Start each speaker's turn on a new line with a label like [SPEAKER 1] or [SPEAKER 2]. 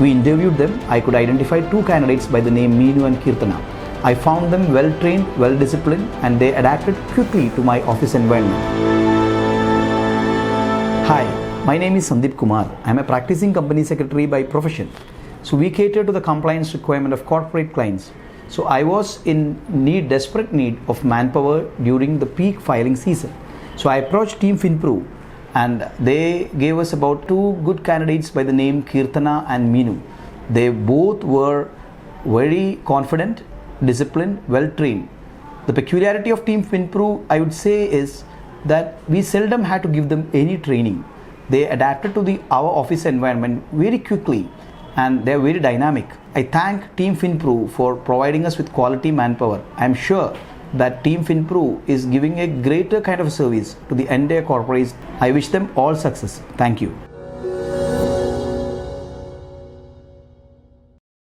[SPEAKER 1] We interviewed them. I could identify two candidates by the name Meenu and Kirtana. I found them well trained, well disciplined, and they adapted quickly to my office environment. Hi, my name is Sandeep Kumar. I am a practicing company secretary by profession. So we cater to the compliance requirement of corporate clients. So I was in desperate need of manpower during the peak filing season. So I approached Team Finprov, and they gave us about two good candidates by the name Kirtana and Meenu. They both were very confident, disciplined, well trained. The peculiarity of Team Finprov, I would say, is that we seldom had to give them any training. They adapted to our office environment very quickly, and they are very dynamic. I thank Team Finprov for providing us with quality manpower. I am sure that Team Finprov is giving a greater kind of service to the entire corporates. I wish them all success. Thank you.